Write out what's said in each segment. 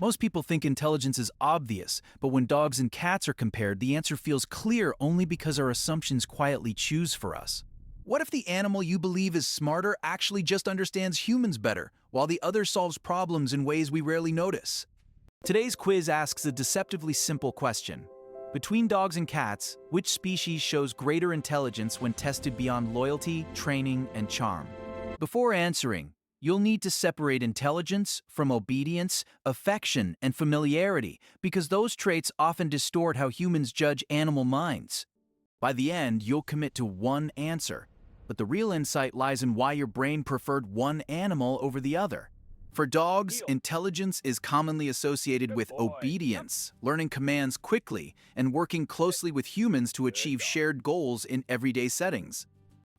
Most people think intelligence is obvious, but when dogs and cats are compared, the answer feels clear only because our assumptions quietly choose for us. What if the animal you believe is smarter actually just understands humans better, while the other solves problems in ways we rarely notice? Today's quiz asks a deceptively simple question. Between dogs and cats, which species shows greater intelligence when tested beyond loyalty, training, and charm? Before answering, you'll need to separate intelligence from obedience, affection, and familiarity, because those traits often distort how humans judge animal minds. By the end, you'll commit to one answer, but the real insight lies in why your brain preferred one animal over the other. For dogs, intelligence is commonly associated with obedience, learning commands quickly, and working closely with humans to achieve shared goals in everyday settings.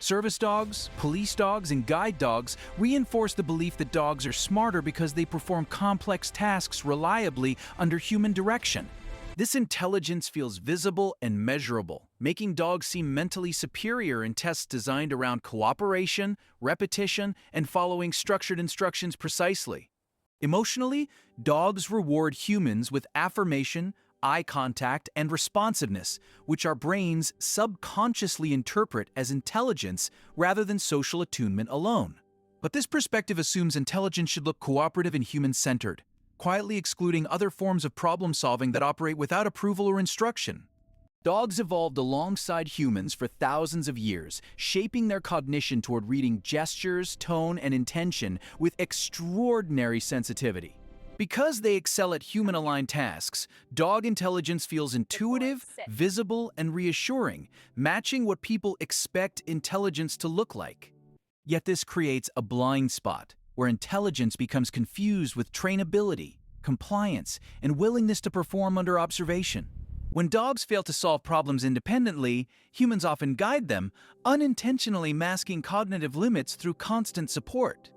Service dogs, police dogs, and guide dogs reinforce the belief that dogs are smarter because they perform complex tasks reliably under human direction. This intelligence feels visible and measurable, making dogs seem mentally superior in tests designed around cooperation, repetition, and following structured instructions precisely. Emotionally, dogs reward humans with affirmation, eye contact, and responsiveness, which our brains subconsciously interpret as intelligence rather than social attunement alone. But this perspective assumes intelligence should look cooperative and human-centered, quietly excluding other forms of problem-solving that operate without approval or instruction. Dogs evolved alongside humans for thousands of years, shaping their cognition toward reading gestures, tone, and intention with extraordinary sensitivity. Because they excel at human-aligned tasks, dog intelligence feels intuitive, visible, and reassuring, matching what people expect intelligence to look like. Yet this creates a blind spot, where intelligence becomes confused with trainability, compliance, and willingness to perform under observation. When dogs fail to solve problems independently, humans often guide them, unintentionally masking cognitive limits through constant support.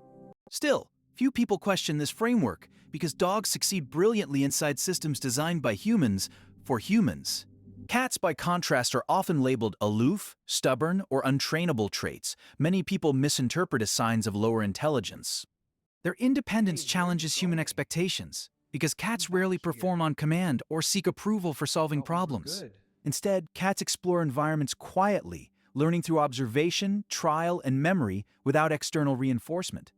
Still, few people question this framework, because dogs succeed brilliantly inside systems designed by humans for humans. Cats, by contrast, are often labeled aloof, stubborn, or untrainable traits many people misinterpret as signs of lower intelligence. Their independence challenges human expectations, because cats rarely perform on command or seek approval for solving problems. Instead, cats explore environments quietly, learning through observation, trial, and memory without external reinforcement.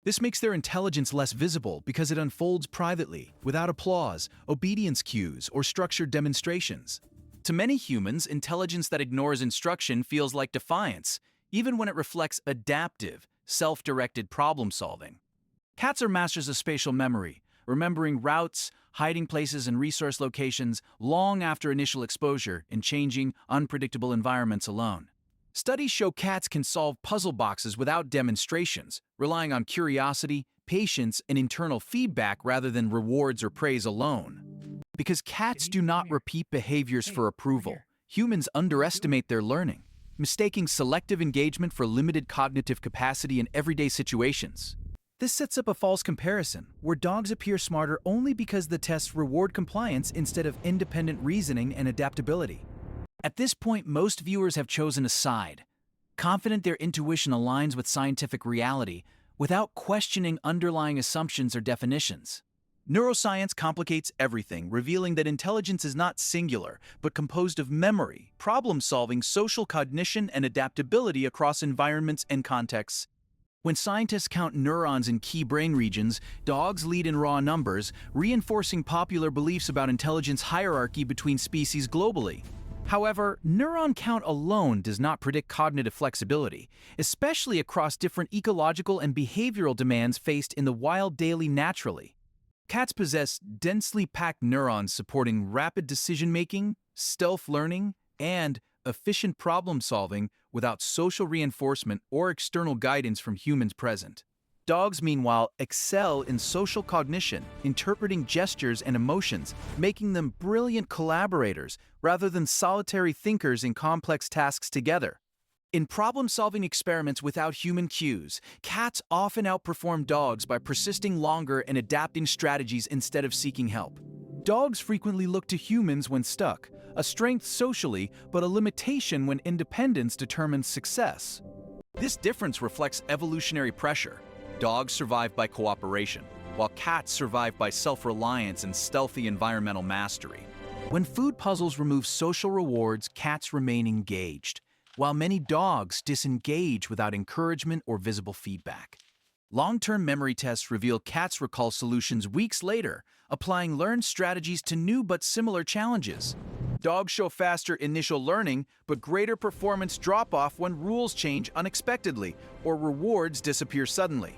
This makes their intelligence less visible because it unfolds privately, without applause, obedience cues, or structured demonstrations. To many humans, intelligence that ignores instruction feels like defiance, even when it reflects adaptive, self-directed problem-solving. Cats are masters of spatial memory, remembering routes, hiding places, and resource locations long after initial exposure in changing, unpredictable environments alone. Studies show cats can solve puzzle boxes without demonstrations, relying on curiosity, patience, and internal feedback rather than rewards or praise alone. Because cats do not repeat behaviors for approval, humans underestimate their learning, mistaking selective engagement for limited cognitive capacity in everyday situations. This sets up a false comparison, where dogs appear smarter only because the tests reward compliance instead of independent reasoning and adaptability. At this point, most viewers have chosen a side, confident their intuition aligns with scientific reality without questioning underlying assumptions or definitions. Neuroscience complicates everything, revealing that intelligence is not singular, but composed of memory, problem-solving, social cognition, and adaptability across environments and contexts. When scientists count neurons in key brain regions, dogs lead in raw numbers, reinforcing popular beliefs about intelligence hierarchy between species globally. However, neuron count alone does not predict cognitive flexibility, especially across different ecological and behavioral demands faced in the wild daily naturally. Cats possess densely packed neurons supporting rapid decision-making, stealth learning, and efficient problem-solving without social reinforcement or external guidance from humans present. Dogs, meanwhile, excel in social cognition, interpreting gestures and emotions, making them brilliant collaborators rather than solitary thinkers in complex tasks together. In problem-solving experiments without human cues, cats often outperform dogs by persisting longer and adapting strategies instead of seeking help. Dogs frequently look to humans when stuck, a strength socially, but a limitation when independence determines success. This difference reflects evolutionary pressure. Dogs survive by cooperation, while cats survive by self-reliance and stealthy environmental mastery. When food puzzles remove social rewards, cats remain engaged, while many dogs disengage without encouragement or visible feedback. Long-term memory tests reveal cats recall solutions weeks later, applying learned strategies to new but similar challenges. Dogs show faster initial learning, but greater performance drop-off when rules change unexpectedly or rewards disappear suddenly.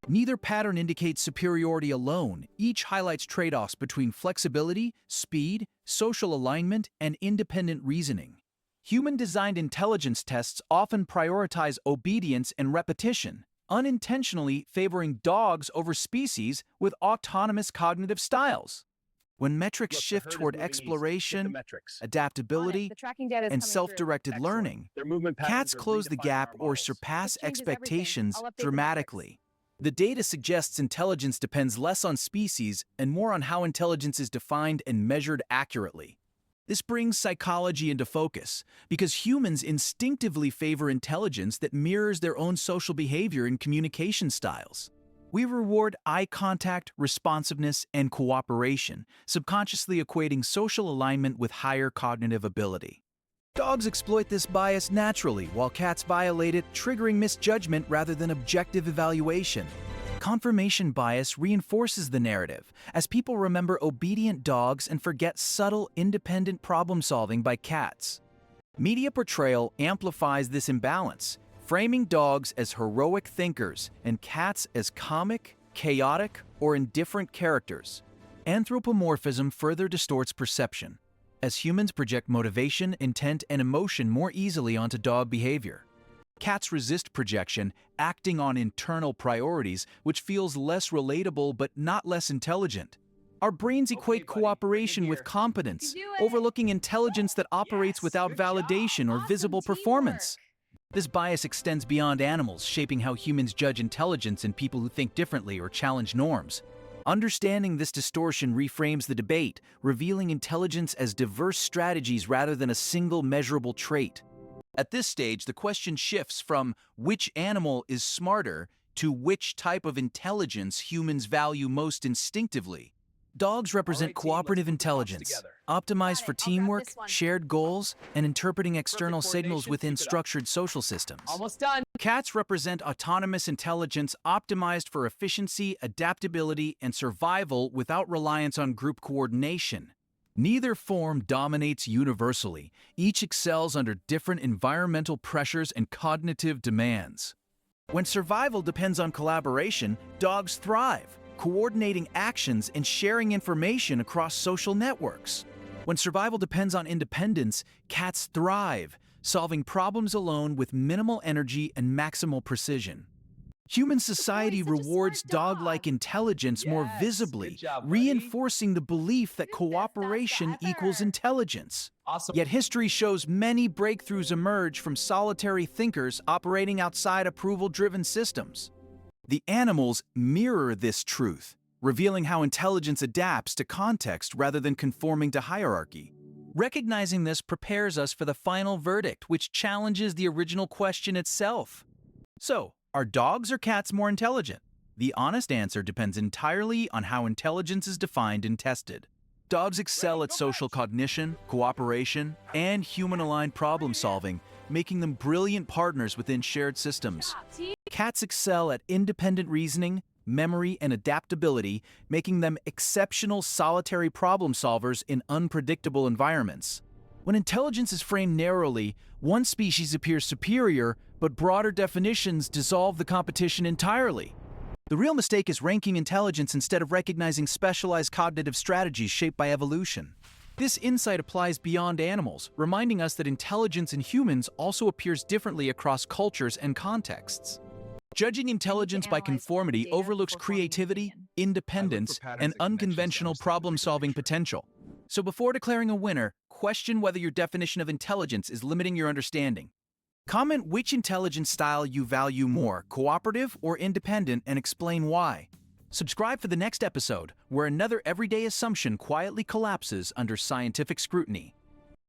Neither pattern indicates superiority alone. Each highlights trade-offs between flexibility, speed, social alignment, and independent reasoning. Human-designed intelligence tests often prioritize obedience and repetition, unintentionally favoring dogs over species with autonomous cognitive styles. When metrics shift toward exploration, adaptability, and self-directed learning, cats close the gap or surpass expectations dramatically. The data suggests intelligence depends less on species and more on how intelligence is defined and measured accurately. This brings psychology into focus, because humans instinctively favor intelligence that mirrors their own social behavior and communication styles. We reward eye contact, responsiveness, and cooperation, subconsciously equating social alignment with higher cognitive ability. Dogs exploit this bias naturally, while cats violate it, triggering misjudgment rather than objective evaluation. Confirmation bias reinforces the narrative, as people remember obedient dogs and forget subtle, independent problem-solving by cats. Media portrayal amplifies this imbalance, framing dogs as heroic thinkers and cats as comic, chaotic, or indifferent characters. Anthropomorphism further distorts perception, as humans project motivation, intent, and emotion more easily onto dog behavior. Cats resist projection, acting on internal priorities, which feels less relatable but not less intelligent. Our brains equate cooperation with competence, overlooking intelligence that operates without validation or visible performance. This bias extends beyond animals, shaping how humans judge intelligence in people who think differently or challenge norms. Understanding this distortion reframes the debate, revealing intelligence as diverse strategies rather than a single measurable trait. At this stage, the question shifts from which animal is smarter to which type of intelligence humans value most instinctively. Dogs represent cooperative intelligence, optimized for teamwork, shared goals, and interpreting external signals within structured social systems. Almost done. Cats represent autonomous intelligence optimized for efficiency, adaptability, and survival without reliance on group coordination. Neither form dominates universally. Each excels under different environmental pressures and cognitive demands. When survival depends on collaboration, dogs thrive, coordinating actions and sharing information across social networks. When survival depends on independence, cats thrive, solving problems alone with minimal energy and maximal precision. Human society rewards dog-like intelligence more visibly, reinforcing the belief that cooperation equals intelligence. Awesome. Yet history shows many breakthroughs emerge from solitary thinkers operating outside approval-driven systems. The animals mirror this truth, revealing how intelligence adapts to context rather than conforming to hierarchy. Recognizing this prepares us for the final verdict, which challenges the original question itself. So, are dogs or cats more intelligent? The honest answer depends entirely on how intelligence is defined and tested. Dogs excel at social cognition, cooperation, and human-aligned problem-solving, making them brilliant partners within shared systems. Cats excel at independent reasoning, memory, and adaptability, making them exceptional solitary problem solvers in unpredictable environments. When intelligence is framed narrowly, one species appears superior, but broader definitions dissolve the competition entirely. The real mistake is ranking intelligence instead of recognizing specialized cognitive strategies shaped by evolution. This insight applies beyond animals, reminding us that intelligence in humans also appears differently across cultures and contexts. Judging intelligence by conformity overlooks creativity, independence, and unconventional problem-solving potential. So before declaring a winner, question whether your definition of intelligence is limiting your understanding. Comment which intelligence style you value more, cooperative or independent, and explain why. Subscribe for the next episode, where another everyday assumption quietly collapses under scientific scrutiny.